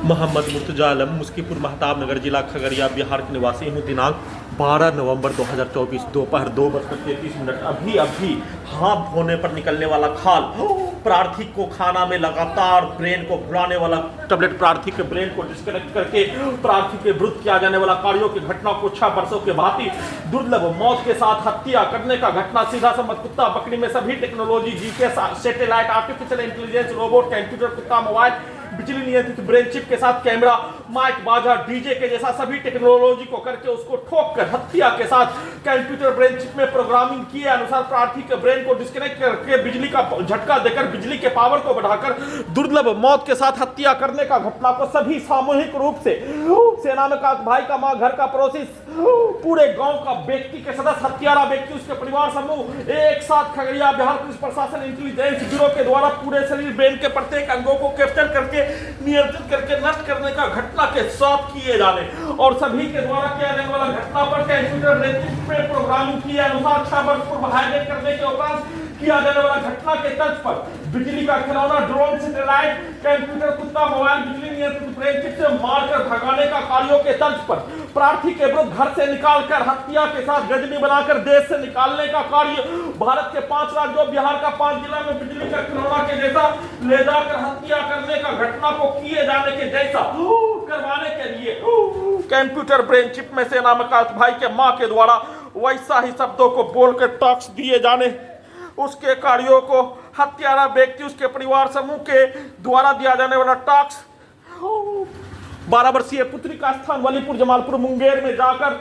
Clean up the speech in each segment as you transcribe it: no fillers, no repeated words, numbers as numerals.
मोहम्मद मुर्तजा आलम, मुस्कीपुर महताब नगर, जिला खगड़िया, बिहार के निवासी हूँ। दिनांक 12 नवंबर 2024 दोपहर 2:33। अभी हाथ धोने पर निकलने वाला खाल, प्रार्थी को खाना में लगातार ब्रेन को भुलाने वाला टैबलेट, प्रार्थी के ब्रेन को डिस्कनेक्ट करके प्रार्थी के विरुद्ध किया जाने वाला कार्यों की घटना को 6 वर्षों के भांति दुर्लभ मौत के साथ हत्या करने का घटना, सीधा समझ कुत्ता बकरी में सभी technology, GPS, satellite, artificial intelligence, robot, computer, कुत्ता, मोबाइल, बिजली नियंत्रित ब्रेन चिप के साथ कैमरा, माइक, बाजा, डीजे के जैसा सभी टेक्नोलॉजी को करके उसको ठोक कर हत्या के साथ कंप्यूटर ब्रेन चिप में प्रोग्रामिंग किए अनुसार प्रार्थी के ब्रेन को डिस्कनेक्ट करके बिजली का झटका देकर बिजली के पावर को बढ़ाकर दुर्लभ मौत के साथ हत्या करने का घटना को सभी सामूहिक रूप से सेना में का भाई का मां, घर का पड़ोसी, पूरे गांव का व्यक्ति के सदस्य, हत्यारा व्यक्ति, उसके परिवार समूह एक साथ खगड़िया बिहार पुलिस प्रशासन इंटेलिजेंस ब्यूरो के द्वारा पूरे शरीर ब्रेन के प्रत्येक अंगों को कैप्चर करके नियंत्रित करके नष्ट करने का घटना के साथ किए जाने और सभी के द्वारा किया जाने वाला घटना पर कंप्यूटर में प्रोग्रामिंग किए अनुसार 6 वर्ष पूर्व हाईजैक करने के उपरांत किया जाने वाला घटना के तर्ज पर बिजली का खिलौना, ड्रोन, सैटेलाइट, कंप्यूटर, कुत्ता, मोबाइल, बिजली नियंत्रित ब्रेन चिप से मारकर भगाने का कार्यों के तर्ज पर प्रार्थी के विरुद्ध घर से निकालकर हत्या के साथ गजनी बनाकर देश से निकालने का कार्य, भारत के 5 राज्यों बिहार का 5 जिला में बिजली का खिलौना के जैसा ले जाकर हत्या करने का घटना को किए जाने के जैसा करवाने के लिए कंप्यूटर ब्रेन चिप में सेना में भाई के मां के द्वारा वैसा ही शब्दों को बोलकर टॉक्स दिए जाने, उसके कार्यों को हत्यारा व्यक्ति, उसके परिवार समूह के द्वारा दिया जाने वाला टॉक्स, 12 वर्षीय पुत्री का स्थान वलीपुर, जमालपुर, मुंगेर में जाकर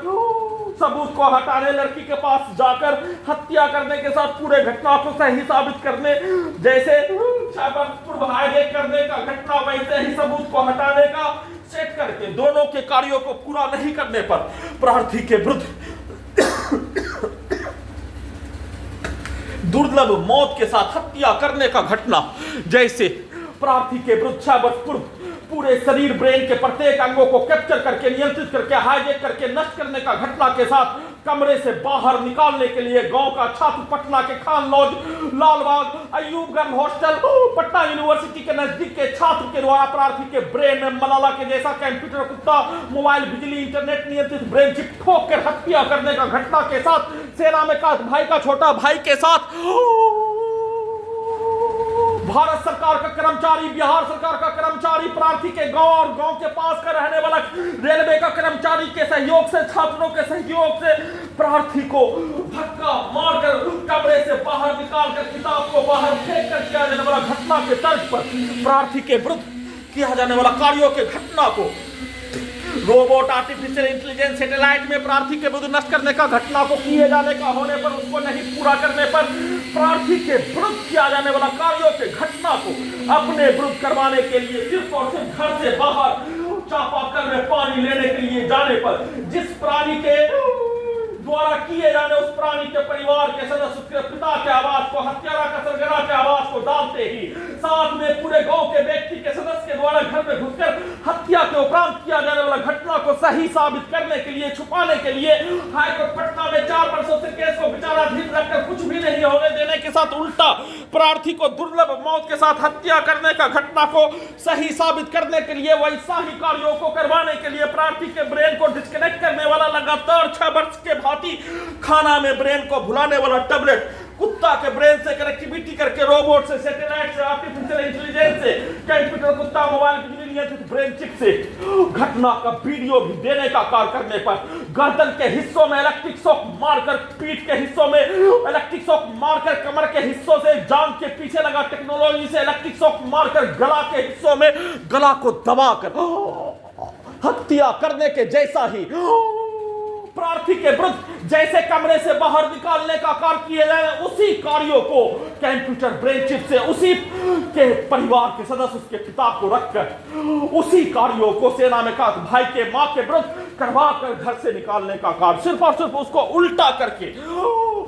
सबूत को हटाने, लड़की के पास जाकर हत्या करने के साथ पूरे घटना को सही साबित करने, जैसे हाईजैक करने का घटना वैसे ही सबूत को हटाने का सेट करके दोनों के कार्यों को पूरा नहीं करने पर प्रार्थी के विरुद्ध दुर्लभ मौत के साथ हत्या करने का घटना, जैसे प्रार्थी के विरुद्ध 6 वर्ष पूर्व पूरे शरीर ब्रेन के प्रत्येक अंगों को कैप्चर करके नियंत्रित करके हाईजैक करके नष्ट करने का घटना के साथ कमरे से बाहर निकालने के लिए गांव का छात्र, पटना के Khan lodge, Lalbagh, Ayubganj hostel, Patna university के नजदीक के छात्र के द्वारा प्रार्थी के ब्रेन में मलाला के जैसा कंप्यूटर, कुत्ता, मोबाइल, बिजली, इंटरनेट नियंत्रित ब्रेन चिप ठोक कर हत्या करने का घटना के साथ सेना में का भाई का छोटा भाई के साथ भारत सरकार का कर्मचारी, बिहार सरकार का कर्मचारी, प्रार्थी के गांव और गांव के पास का रहने वाला रेलवे का कर्मचारी के सहयोग से, छात्रों के सहयोग से प्रार्थी को धक्का मारकर कमरे से बाहर निकालकर किताब को बाहर फेंक कर किया जाने वाला घटना के तर्ज पर प्रार्थी के विरुद्ध किया जाने वाला कार्यों के घटना को रोबोट, आर्टिफिशियल इंटेलिजेंस, सैटेलाइट में प्रार्थी के विरुद्ध नष्ट करने का घटना को किए जाने का होने पर उसको नहीं पूरा करने पर प्रार्थी के विरुद्ध किया जाने वाला कार्यों के घटना को अपने विरुद्ध करवाने के लिए सिर्फ और सिर्फ घर से बाहर चापाकल में पानी लेने के लिए जाने पर जिस प्राणी के द्वारा किए जाने उस प्राणी के परिवार के सदस्य उसके पिता के आवास को, हत्यारा का सरगना के आवास को डालते ही साथ में पूरे गांव के व्यक्ति के सदस्य के द्वारा घर में घुसकर हत्या के उपरांत किया जाने वाला घटना को सही साबित करने के लिए, छुपाने के लिए हाईकोर्ट पटना में 4 वर्षों से केस को विचाराधीन रखकर कुछ भी नहीं होने देने के साथ उल्टा प्रार्थी को दुर्लभ मौत के साथ हत्या करने का घटना को सही साबित करने के लिए, वैसा ही कार्यों को करवाने के लिए प्रार्थी के ब्रेन को डिस्कनेक्ट करने वाला लगातार 6 वर्ष के खाना में ब्रेन को भुलाने वाला टैबलेट, कुत्ता के ब्रेन से कनेक्टिविटी करके रोबोट से, सैटेलाइट से, आर्टिफिशियल इंटेलिजेंस से, कंप्यूटर, कुत्ता, मोबाइल, बिजली नियंत्रित ब्रेन चिप से घटना का वीडियो भी देने का कार्य करने पर गर्दन के हिस्सों में इलेक्ट्रिक शॉक मारकर, पीठ के हिस्सों में इलेक्ट्रिक शॉक मारकर, कमर के हिस्सों से, जांघ के पीछे लगा टेक्नोलॉजी से इलेक्ट्रिक शॉक मारकर गला के हिस्सों में गला को दबाकर हत्या करने के जैसा ही प्रार्थी के विरुद्ध जैसे कमरे से बाहर निकालने का कार्य किए जाए उसी कार्यों को कंप्यूटर ब्रेन चिप से उसी के परिवार के सदस्य, उसके पिता को रखकर उसी कार्यों को सेना में का भाई के मां के विरुद्ध करवा कर घर से निकालने का कार्य सिर्फ और सिर्फ उसको उल्टा करके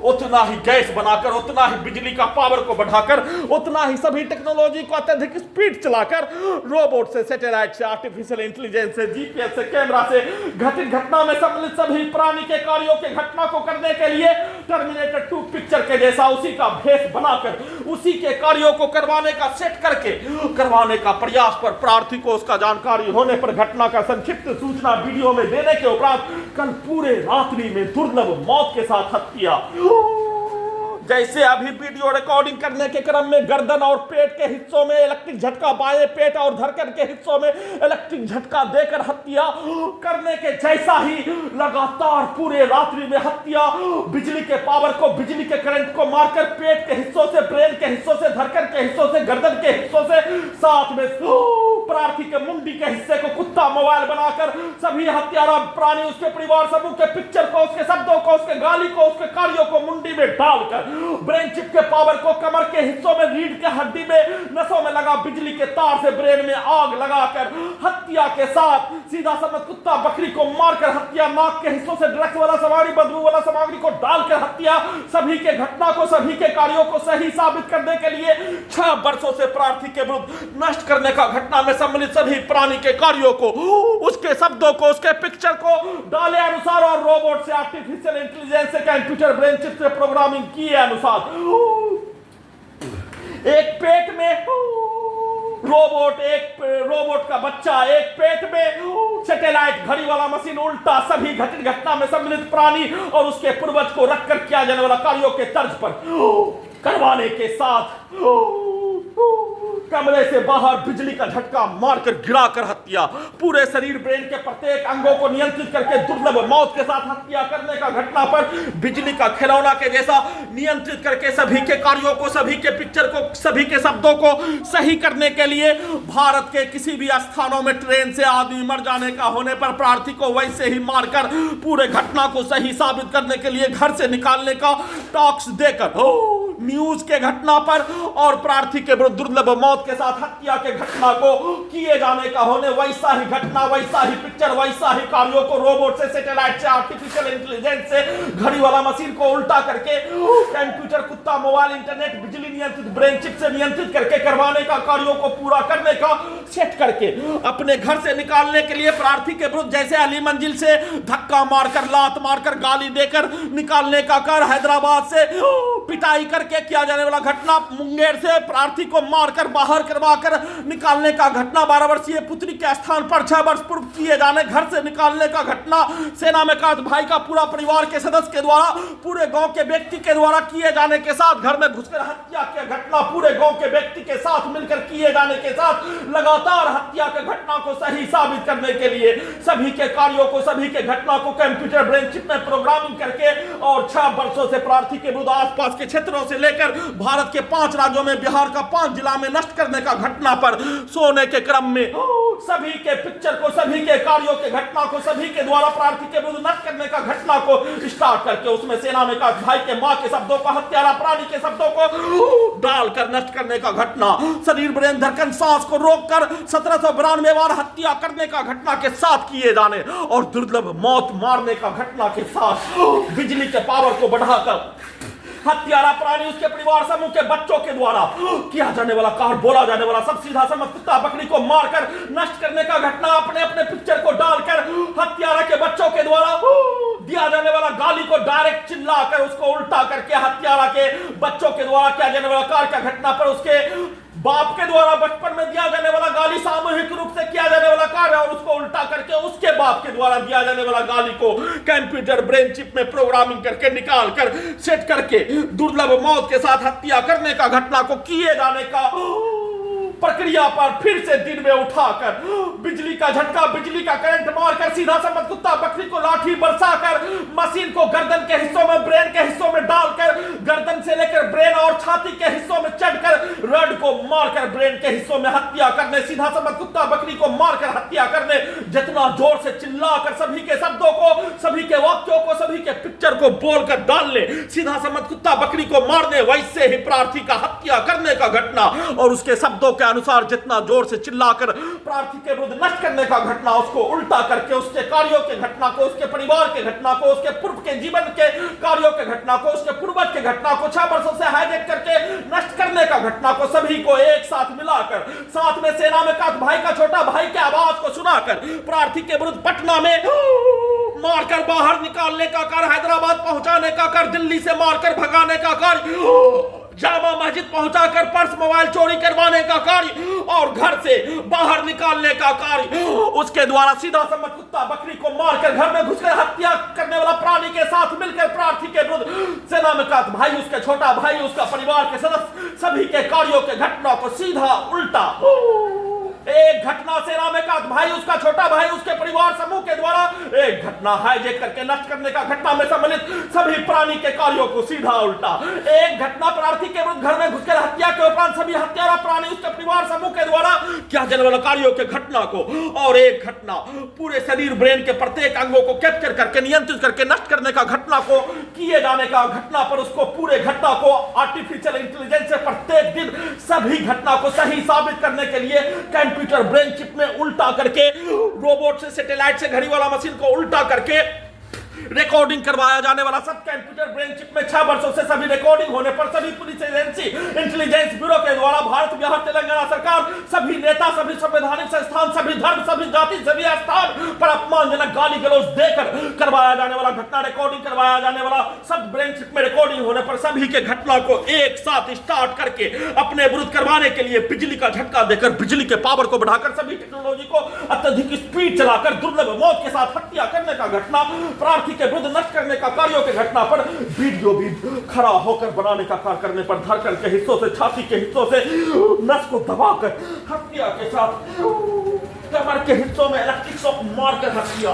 उतना ही गैस बनाकर, उतना ही बिजली का पावर को बढ़ाकर, उतना ही सभी टेक्नोलॉजी को अत्यधिक स्पीड चलाकर रोबोट से, सैटेलाइट से, आर्टिफिशियल इंटेलिजेंस से, जीपीएस से, कैमरा से घटित घटना में सम्मिलित सभी प्राणी के कार्यों के घटना को करने के लिए टर्मिनेटर 2 पिक्चर के जैसा उसी का भेष बनाकर, उसी के कार्यों को करवाने का सेट करके करवाने का प्रयास पर प्रार्थी को उसका जानकारी होने पर घटना का संक्षिप्त सूचना वीडियो में देने के उपरांत कल पूरे रात्रि में दुर्लभ मौत के साथ हत्या। जैसे अभी वीडियो रिकॉर्डिंग करने के क्रम में गर्दन और पेट के हिस्सों में इलेक्ट्रिक झटका, बाएं पेट और धड़कन के हिस्सों में इलेक्ट्रिक झटका देकर हत्या करने के जैसा ही लगातार पूरे रात्रि में हत्या, बिजली के पावर को, बिजली के करंट को मारकर पेट के हिस्सों से, ब्रेन के हिस्सों से, धड़कन के हिस्सों से, गर्दन के हिस्सों से, साथ में प्रार्थी के मुंडी के हिस्से को कुत्ता मोबाइल बनाकर सभी हत्यारा प्राणी, उसके परिवार समूह के पिक्चर को, उसके शब्दों को, उसके गाली को, उसके कार्यों को मुंडी में डालकर ब्रेन चिप के पावर को, कमर के हिस्सों में, रीढ़ के हड्डी में, नसों में लगा बिजली के तार से ब्रेन में आग लगाकर हत्या के साथ सीधा समझ कुत्ता बकरी को मारकर हत्या, नाक के हिस्सों से ड्रग्स वाला सामग्री, बदबू वाला सामग्री को डालकर हत्या, सभी के घटना को, सभी के कार्यों को सही साबित करने के लिए 6 वर्षों से प्रार्थी के विरुद्ध नष्ट करने का घटना में सम्मिलित सभी प्राणी के कार्यों को, उसके शब्दों को, उसके पिक्चर को डाले अनुसार और रोबोट से, आर्टिफिशियल इंटेलिजेंस से, कंप्यूटर ब्रेन चिप से प्रोग्रामिंग किए अनुसार एक पेट में रोबोट, एक रोबोट का बच्चा, एक पेट में सैटेलाइट, घड़ी वाला मशीन, उल्टा सभी घटित घटना में सम्मिलित प्राणी और उसके पूर्वज को रखकर किया जाने वाला कार्यों के तर्ज पर करवाने के साथ कमरे से बाहर बिजली का झटका मारकर गिराकर हत्या, पूरे शरीर, ब्रेन के प्रत्येक अंगों को नियंत्रित करके दुर्लभ मौत के साथ हत्या करने का घटना पर बिजली का खिलौना के जैसा नियंत्रित करके सभी के कार्यों को, सभी के पिक्चर को, सभी के शब्दों को सही करने के लिए भारत के किसी भी स्थानों में ट्रेन से आदमी मर जाने का होने पर प्रार्थी को वैसे ही मारकर पूरे घटना को सही साबित करने के लिए घर से निकालने का टॉक्स देकर न्यूज के घटना पर और प्रार्थी के विरुद्ध दुर्लभ मौत के साथ हत्या के घटना को किए जाने का होने वैसा ही घटना, वैसा ही पिक्चर, वैसा ही कार्यों को रोबोट से, सैटेलाइट से, आर्टिफिशियल इंटेलिजेंस से, घड़ी वाला मशीन को उल्टा करके कंप्यूटर, कुत्ता, मोबाइल, इंटरनेट, बिजली नियंत्रित ब्रेन चिप से नियंत्रित करके करवाने का, कार्यों को पूरा करने का सेट करके अपने घर से निकालने के लिए प्रार्थी के विरुद्ध जैसे अली मंजिल से धक्का मारकर, लात मारकर, गाली देकर निकालने का कार्य, हैदराबाद से पिटाई करके किया जाने वाला घटना, मुंगेर से प्रार्थी को मारकर बाहर करवाकर निकालने का घटना, 12 वर्षीय पुत्री के स्थान पर 6 वर्ष पूर्व किए जाने घर से निकालने का घटना, सेना में काट भाई का पूरा परिवार के सदस्य के द्वारा, पूरे गांव के व्यक्ति के द्वारा किए जाने के साथ घर में घुसकर हत्या की घटना, पूरे गांव के व्यक्ति के साथ मिलकर किए जाने के साथ लगातार हत्या के घटना को सही साबित करने के लिए सभी के कार्यों को, सभी के घटना को कंप्यूटर ब्रेन चिप में प्रोग्रामिंग करके और 6 वर्षों से प्रार्थी के विरुद्ध आसपास के क्षेत्रों से लेकर भारत के 5 राज्यों में, बिहार का 5 जिला में नष्ट करने का घटना पर सोने के क्रम में सभी के पिक्चर को, सभी के कार्यों के घटना को, सभी के द्वारा प्रार्थी के विरुद्ध नष्ट करने का घटना को स्टार्ट करके उसमें सेना में का भाई के, मां के शब्दों को, हत्यारा प्राणी के शब्दों को डालकर नष्ट करने का घटना, शरीर, ब्रेन, धड़कन, सांस को रोककर 1792 बार हत्या करने का घटना के साथ किए जाने और दुर्लभ मौत मारने का घटना के साथ बिजली के पावर को बढ़ाकर हत्यारा प्राणी, उसके परिवार समूह के बच्चों के द्वारा किया जाने वाला कार्य, बोला जाने वाला सब सीधा समझ कुत्ता बकरी को मारकर नष्ट करने का घटना, अपने अपने पिक्चर को डालकर हत्यारा के बच्चों के द्वारा दिया जाने वाला गाली को डायरेक्ट चिल्लाकर उसको उल्टा करके हत्यारा के बच्चों के द्वारा किया जाने वाला कार्य का घटना पर उसके बाप के द्वारा बचपन में दिया जाने वाला गाली, सामूहिक रूप से किया जाने वाला कार्य और उसको उल्टा करके उसके बाप के द्वारा दिया जाने वाला गाली को कंप्यूटर ब्रेन चिप में प्रोग्रामिंग करके निकाल कर सेट करके दुर्लभ मौत के साथ हत्या करने का घटना को किए जाने का प्रक्रिया पर फिर से दिन में उठाकर बिजली का झटका, बिजली का करंट मारकर सीधा समझ कुत्ता बकरी को लाठी बरसाकर मशीन को गर्दन के हिस्सों में, ब्रेन के हिस्सों में डालकर गर्दन से लेकर ब्रेन और छाती के हिस्सों में चढ़कर रड को मारकर ब्रेन के हिस्सों में हत्या करने, सीधा समझ कुत्ता बकरी को मारकर हत्या करने, जितना जोर से चिल्लाकर सभी के शब्दों को, सभी के वाक्यों को, सभी के पिक्चर को बोलकर डालने, सीधा समझ कुत्ता बकरी को मारने, वैसे ही प्रार्थी का हत्या करने का घटना और उसके शब्दों के अनुसार जितना जोर से चिल्लाकर प्रार्थी के विरुद्ध नष्ट करने का घटना, उसको उल्टा करके उसके कार्यों के घटना को, उसके परिवार के घटना को, उसके पूर्व के जीवन के कार्यों के घटना को, उसके पूर्वज के घटना को 6 वर्षों से हाईजैक करके नष्ट करने का घटना को, सभी को एक साथ मिलाकर, साथ में सेना में का भाई का छोटा भाई के आवाज को सुनाकर प्रार्थी के विरुद्ध पटना में मारकर बाहर निकालने का कार्य, हैदराबाद पहुंचाने का कार्य, दिल्ली से मारकर भगाने का कार्य, जामा मस्जिद पहुंचाकर पर्स मोबाइल चोरी करवाने का कार्य और घर से बाहर निकालने का कार्य, उसके द्वारा सीधा सम्मत कुत्ता बकरी को मारकर घर में घुसकर हत्या करने वाला प्राणी के साथ मिलकर प्रार्थी के विरुद्ध सेना में का भाई, उसके छोटा भाई, उसका परिवार के सदस्य, सभी के कार्यों के घटना को सीधा उल्टा, एक घटना सेना में का भाई, उसका छोटा भाई, उसके परिवार समूह के द्वारा एक घटना हाईजैक करके नष्ट करने का घटना में सम्मिलित सभी प्राणी के कार्यों को सीधा उल्टा, एक घटना प्रार्थी के विरुद्ध घर में घुसकर हत्या के उपरांत सभी हत्यारा प्राणी, उसके परिवार समूह के द्वारा क्या जाने वाले कार्यों के घटना को, और एक घटना पूरे शरीर ब्रेन के प्रत्येक अंगों को कैप्चर करके नियंत्रित करके नष्ट करने का घटना को किए जाने का घटना पर उसको पूरे घटना को आर्टिफिशियल इंटेलिजेंस से प्रत्येक दिन सभी घटना को सही साबित करने के लिए कंप्यूटर ब्रेन चिप में उल्टा करके, रोबोट से, सैटेलाइट से, घड़ी वाला मशीन को उल्टा करके रिकॉर्डिंग करवाया जाने वाला सब कंप्यूटर ब्रेन चिप में 6 वर्षों से सभी रिकॉर्डिंग होने पर सभी पुलिस एजेंसी, इंटेलिजेंस ब्यूरो के द्वारा भारत, बिहार, तेलंगाना सरकार, सभी नेता, सभी संवैधानिक संस्थान, सभी धर्म, सभी जाति, सभी स्थान पर अपमानजनक गाली गलौज देकर करवाया जाने वाला घटना, रिकॉर्डिंग करवाया जाने वाला सब ब्रेन चिप में रिकॉर्डिंग होने पर सभी के घटना को एक साथ स्टार्ट करके अपने विरुद्ध करवाने के लिए बिजली का झटका देकर, बिजली के पावर को बढ़ाकर, सभी टेक्नोलॉजी को अत्यधिक स्पीड चलाकर दुर्लभ मौत के साथ हत्या करने का घटना, प्रार्थी के विरुद्ध नष्ट करने का कार्यों के घटना पर वीडियो भी खड़ा होकर बनाने का कार्य करने पर धड़कन के हिस्सों से, छाती के हिस्सों से नस को दबाकर हत्या के साथ, कमर के हिस्सों में इलेक्ट्रिक शॉक मारकर हत्या,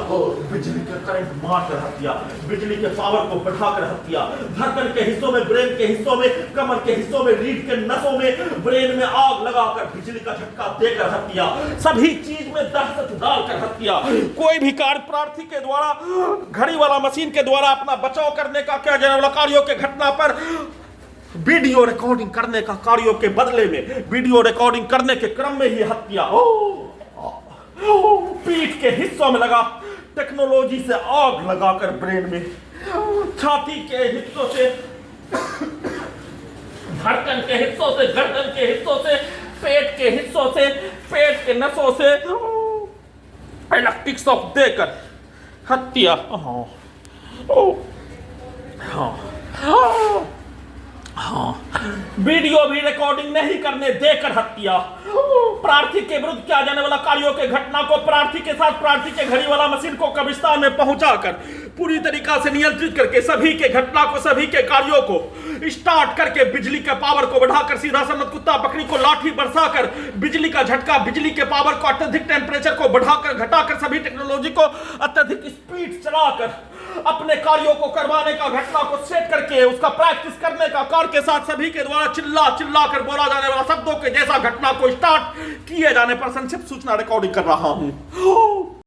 बिजली का करंट मारकर हत्या, बिजली के पावर को बढ़ाकर हत्या, धड़कन के हिस्सों में, ब्रेन के हिस्सों में, कमर के हिस्सों में, रीढ़ के नसों में, ब्रेन में आग लगाकर बिजली का झटका देकर हत्या, सभी चीज में दहशत डालकर हत्या, कोई भी कार्य प्रार्थी के द्वारा, घड़ी वाला मशीन के द्वारा अपना बचाव करने का क्या जाने वाला कार्यों के घटना पर वीडियो रिकॉर्डिंग करने का कार्यों के बदले में वीडियो रिकॉर्डिंग करने के क्रम में ही हत्या, पीठ के हिस्सों में लगा टेक्नोलॉजी से आग लगाकर ब्रेन में, छाती के हिस्सों से, धड़कन के हिस्सों से, गर्दन के हिस्सों से, पेट के हिस्सों से, पेट के नसों से इलेक्ट्रिक शॉक देकर हत्या। वीडियो भी रिकॉर्डिंग नहीं करने देकर हत्या, प्रार्थी के विरुद्ध किया जाने वाला कार्यों के घटना को प्रार्थी के साथ प्रार्थी के घड़ी वाला मशीन को कब्रिस्तान में पहुंचाकर पूरी तरीका से नियंत्रित करके सभी के घटना को, सभी के कार्यों को स्टार्ट करके बिजली के पावर को बढ़ाकर, सीधा सम्मत कुत्ता बकरी को लाठी बरसाकर बिजली का झटका, बिजली के पावर को अत्यधिक टेम्परेचर को बढ़ाकर, घटाकर, सभी टेक्नोलॉजी को अत्यधिक स्पीड चलाकर अपने कार्यों को करवाने का, घटना को सेट करके उसका प्रैक्टिस करने का कार्य के साथ सभी के द्वारा चिल्ला चिल्ला कर बोला जाने वाला शब्दों के जैसा घटना को स्टार्ट किए जाने पर संक्षिप्त सूचना रिकॉर्डिंग कर रहा हूं।